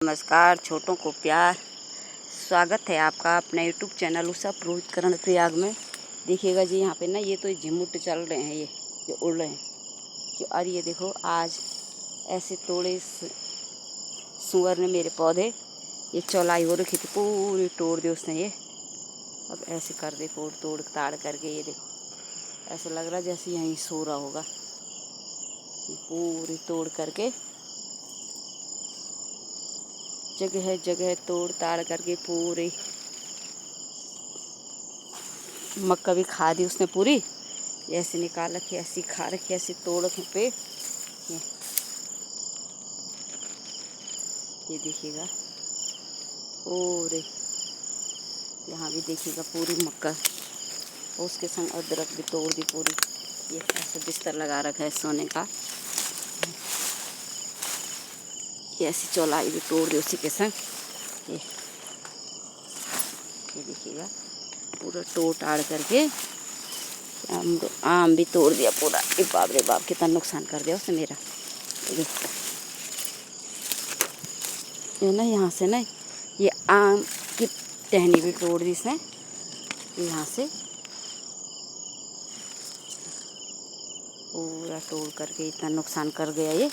नमस्कार, छोटों को प्यार। स्वागत है आपका अपने यूट्यूब चैनल उषा पुरोहित करण प्रयाग में। देखिएगा जी, यहाँ पे ना ये तो झिमुट चल रहे हैं, ये उड़ रहे हैं। और ये देखो, आज ऐसे तोड़े सुअर ने मेरे पौधे। ये चौलाई हो रखी थी, पूरी तोड़ दी उसने। ये अब ऐसे कर दे, तोड़ ताड़ करके। ये देखो, ऐसा लग रहा जैसे यहीं सो रहा होगा। पूरी तोड़ करके, जगह जगह तोड़ ताड़ करके पूरी मक्का भी खा दी उसने पूरी। ऐसे निकाल रखी, ऐसी खा रखी, ऐसी तोड़ रखी पे। ये देखिएगा, और यहाँ भी देखिएगा पूरी मक्का। और उसके संग अदरक भी तोड़ दी पूरी। ये ऐसा बिस्तर लगा रखा है सोने का। ये ऐसी चौलाई भी तोड़ दी उसी के संग। ये देखिएगा, पूरा तोड़ ताड़ करके आम भी तोड़ दिया पूरा। ये बाप रे बाप, कितना नुकसान कर दिया उसने मेरा। ये ना, यहाँ से ना ये आम की टहनी भी तोड़ दी इसने। यहाँ से पूरा तोड़ करके इतना नुकसान कर गया। ये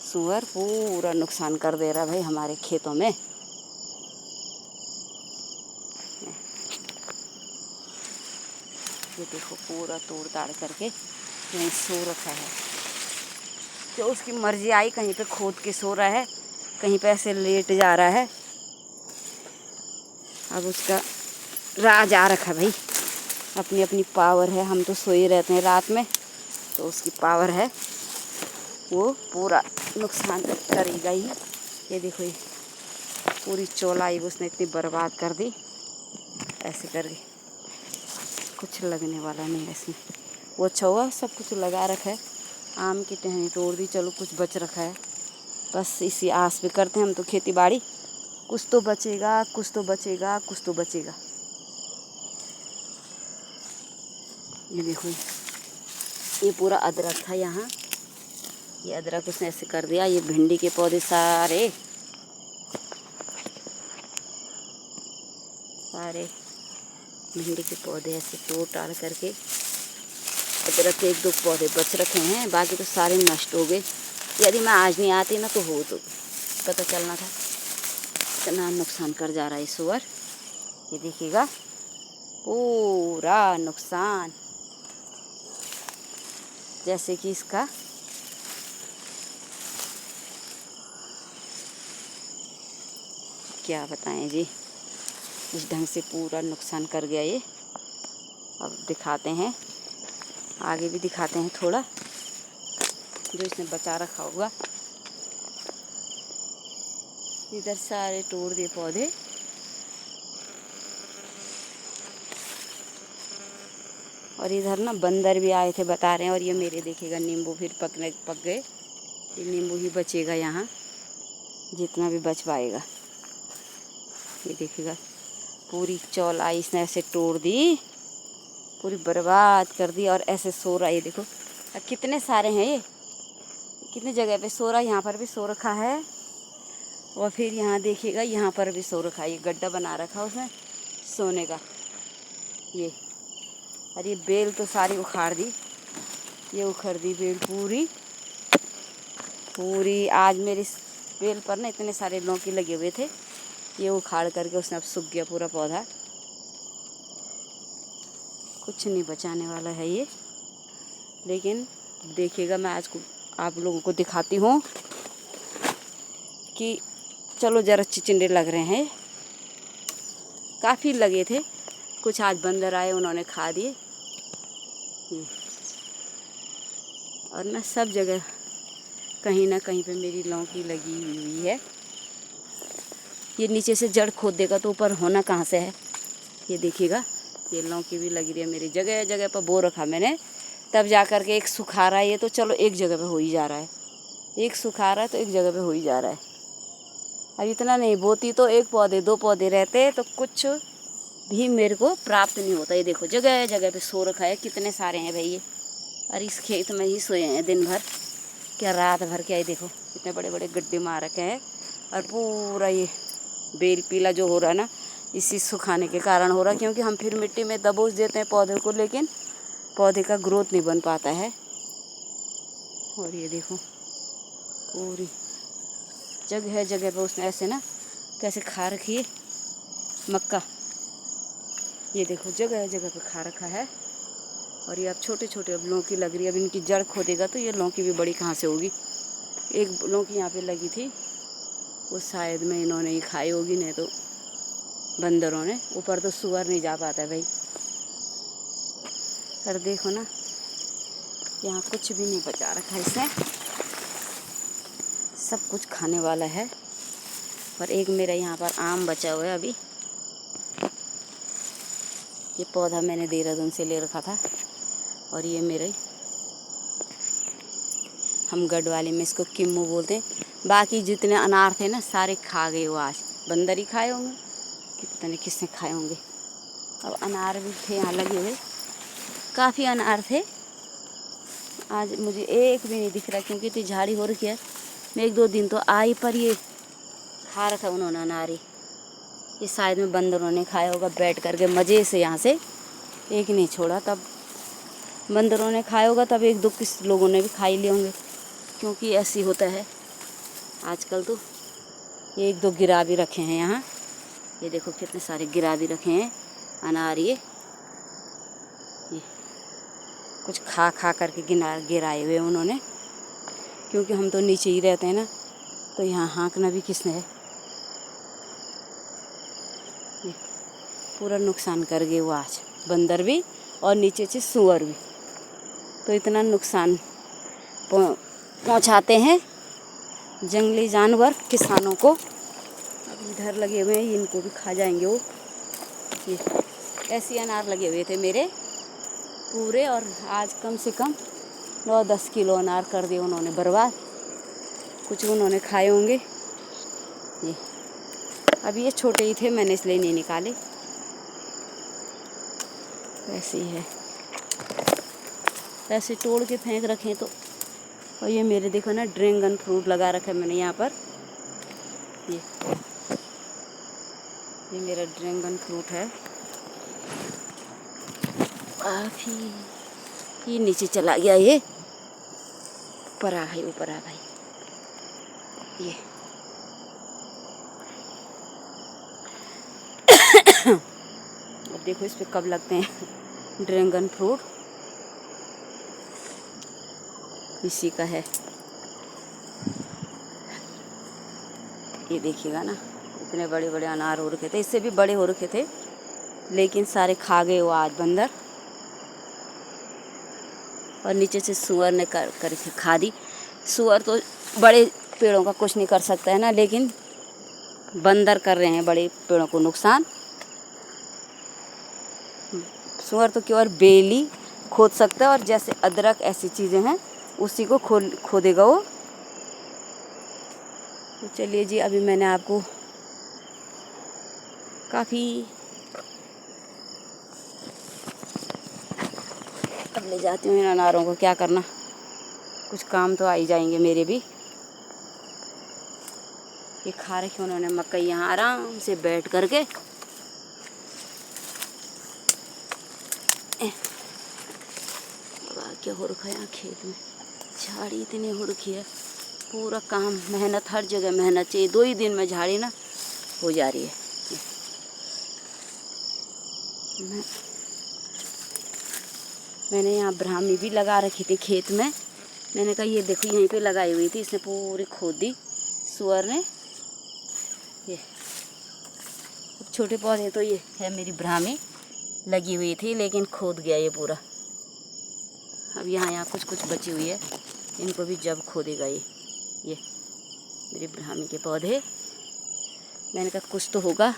सुअर पूरा नुकसान कर दे रहा भाई हमारे खेतों में। ये देखो, पूरा तोड़ ताड़ करके यहीं सो रखा है। जो उसकी मर्जी आई, कहीं पे खोद के सो रहा है, कहीं पे ऐसे लेट जा रहा है। अब उसका राज आ रखा भाई, अपनी अपनी पावर है। हम तो सोए रहते हैं रात में, तो उसकी पावर है, वो पूरा नुकसान करेगा ही। ये देखो, ये पूरी चौलाई उसने इतनी बर्बाद कर दी। ऐसे करके कुछ लगने वाला नहीं है इसमें। वो अच्छा हुआ, सब कुछ लगा रखा है। आम की टहनी तोड़ दी, चलो कुछ बच रखा है। बस इसी आस पे करते हैं हम तो खेती बाड़ी। कुछ तो बचेगा, कुछ तो बचेगा, कुछ तो बचेगा। ये देखो, ये पूरा अदरक था यहाँ। ये अदरक उसने ऐसे कर दिया। ये भिंडी के पौधे सारे भिंडी के पौधे ऐसे तोड़ ताड़ करके। अदरक के एक दो पौधे बच रखे हैं, बाकी तो सारे नष्ट हो गए। यदि मैं आज नहीं आती ना, तो हो तो पता चलना था। इतना नुकसान कर जा रहा है सुअर। ये देखिएगा, पूरा नुकसान। जैसे कि इसका क्या बताएं जी, इस ढंग से पूरा नुकसान कर गया ये। अब दिखाते हैं, आगे भी दिखाते हैं थोड़ा, जो इसने बचा रखा होगा। इधर सारे तोड़ दिए पौधे। और इधर ना बंदर भी आए थे, बता रहे हैं। और ये मेरे देखिएगा नींबू फिर पक गए। ये नींबू ही बचेगा यहाँ, जितना भी बच पाएगा। ये देखिएगा, पूरी चौलाई इसने ऐसे तोड़ दी, पूरी बर्बाद कर दी। और ऐसे सो रहा है। ये देखो, कितने सारे हैं ये, कितने जगह पे सो रहा है। यहाँ पर भी सो रखा है, और फिर यहाँ देखिएगा, यहाँ पर भी सो रखा है। ये गड्ढा बना रखा उसने सोने का। ये और ये बेल तो सारी उखाड़ दी। ये उखड़ दी बेल पूरी। आज मेरी बेल पर ना इतने सारे लौकी लगे हुए थे, ये उखाड़ करके उसने अब सूख गया पूरा पौधा। कुछ नहीं बचाने वाला है ये। लेकिन देखिएगा, मैं आज को आप लोगों को दिखाती हूँ कि चलो जरा चिचिंडे लग रहे हैं। काफ़ी लगे थे, कुछ आज बंदर आए, उन्होंने खा दिए। और ना सब जगह कहीं ना कहीं पे मेरी लौकी लगी हुई है। ये नीचे से जड़ खोद देगा तो ऊपर होना कहाँ से है। ये देखिएगा, ये लौकी भी लगी रही है मेरी। जगह जगह पर बो रखा मैंने, तब जा कर के एक सुखा रहा है। ये तो चलो एक जगह पे हो ही जा रहा है, एक सुखा रहा है तो एक जगह पे हो ही जा रहा है। अब इतना नहीं बोती तो एक पौधे दो पौधे रहते तो कुछ भी मेरे को प्राप्त नहीं होता। ये देखो, जगह जगह पे सो रखा है। कितने सारे हैं भाई ये। और इस खेत में ही सोए हैं दिन भर, क्या रात भर क्या। ये देखो, इतने बड़े बड़े गड्ढे मार रखे हैं। और पूरा ये बेल पीला जो हो रहा है ना, इसी सुखाने के कारण हो रहा है, क्योंकि हम फिर मिट्टी में दबोच देते हैं पौधे को, लेकिन पौधे का ग्रोथ नहीं बन पाता है। और ये देखो पूरी जगह जगह पे उसने ऐसे ना कैसे खा रखी है मक्का, ये देखो जगह जगह पे खा रखा है। और ये अब छोटे छोटे अब लौकी लग रही है। अब इनकी जड़ खोदेगा तो ये लौकी भी बड़ी कहाँ से होगी। एक लौकी यहाँ पे लगी थी, वो शायद में इन्होंने ही खाई होगी, नहीं तो बंदरों ने। ऊपर तो सुअर नहीं जा पाता भाई। पर देखो ना, यहाँ कुछ भी नहीं बचा रखा है इसने, सब कुछ खाने वाला है। और एक मेरा यहाँ पर आम बचा हुआ है अभी, ये पौधा मैंने देहरादून से ले रखा था। और ये मेरे, हम गढ़वाली में इसको किम्मू बोलते हैं। बाकी जितने अनार थे ना सारे खा गए वो, आज बंदर ही खाए होंगे कि पता नहीं किसने खाए होंगे। अब अनार भी थे यहाँ लगे हुए, काफ़ी अनार थे। आज मुझे एक भी नहीं दिख रहा, क्योंकि इतनी झाड़ी हो रखी है। मैं 1-2 दिन तो आई, पर ये खा रखा उन्होंने अनार। ये शायद में बंदरों ने खाया होगा बैठ करके मज़े से, यहाँ से एक नहीं छोड़ा। तब बंदरों ने खाया होगा, तब 1-2 किस लोगों ने भी खा ही लिए होंगे, क्योंकि ऐसी होता है आजकल। तो ये 1-2 गिरा भी रखे हैं यहाँ, ये देखो कितने सारे गिरा भी रखे हैं अनार। ये कुछ खा खा करके गिराए हुए उन्होंने, क्योंकि हम तो नीचे ही रहते हैं ना, तो यहाँ हाँकना भी किसने है। ये पूरा नुकसान कर गए वो आज, बंदर भी और नीचे से सुअर भी। तो इतना नुकसान पहुँचाते हैं जंगली जानवर किसानों को। अब इधर लगे हुए हैं, इनको भी खा जाएंगे वो। ये ऐसे अनार लगे हुए थे मेरे पूरे, और आज कम से कम 9-10 किलो अनार कर दिए उन्होंने बर्बाद। कुछ उन्होंने खाए होंगे। ये अब ये छोटे ही थे, मैंने इसलिए नहीं निकाले। ऐसे ही है, ऐसे तोड़ के फेंक रखें तो। और ये मेरे देखो ना ड्रैगन फ्रूट लगा रखा है मैंने यहाँ पर। ये मेरा ड्रैगन फ्रूट है। काफ़ी ये नीचे चला गया, ये ऊपर आ भाई, ऊपर आ भाई। ये अब देखो इस पे कब लगते हैं ड्रैगन फ्रूट, इसी का है। ये देखिएगा ना, इतने बड़े बड़े अनार हो रखे थे, इससे भी बड़े हो रखे थे, लेकिन सारे खा गए वो आज बंदर। और नीचे से सुअर ने करके खा दी। सुअर तो बड़े पेड़ों का कुछ नहीं कर सकता है ना, लेकिन बंदर कर रहे हैं बड़े पेड़ों को नुकसान। सुअर तो केवल बेली खोद सकता है, और जैसे अदरक ऐसी चीज़ें हैं उसी को खोदेगा वो। तो चलिए जी, अभी मैंने आपको काफ़ी, अब ले जाती हूँ इन अनारों को, क्या करना, कुछ काम तो आ ही जाएंगे मेरे भी। ये खा रखे उन्होंने मकई यहाँ आराम से बैठ करके। क्या हो रखा है यहाँ खेत में, झाड़ी इतनी हो रखी है। पूरा काम, मेहनत, हर जगह मेहनत चाहिए। 2 ही दिन में झाड़ी ना हो जा रही है। मैंने यहाँ ब्राह्मी भी लगा रखी थी खेत में। मैंने कहा ये देखो यहीं पे लगाई हुई थी, इसने पूरी खोद दी सुअर ने। ये छोटे पौधे तो ये है मेरी ब्राह्मी लगी हुई थी, लेकिन खोद गया ये पूरा। अब यहाँ कुछ कुछ बची हुई है, इनको भी जब खोदेगा ये मेरी ब्राह्मी के पौधे। मैंने कहा कुछ तो होगा।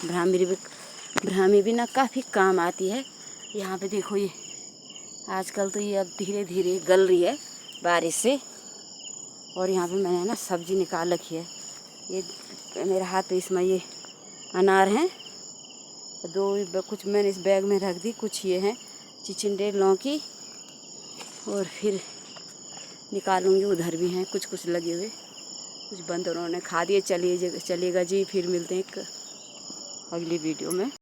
ब्राह्मी भी ना काफ़ी काम आती है। यहाँ पे देखो, ये आजकल तो ये अब धीरे धीरे गल रही है बारिश से। और यहाँ पे मैंने ना सब्ज़ी निकाल रखी है। ये मेरे हाथ पे इसमें ये अनार हैं, 2 कुछ मैंने इस बैग में रख दी, कुछ ये हैं चिचिंडे, लौकी, और फिर निकालूंगी। उधर भी हैं कुछ कुछ लगे हुए, कुछ बंद उन्होंने खा दिए। चलिएगा जी, फिर मिलते हैं एक अगली वीडियो में।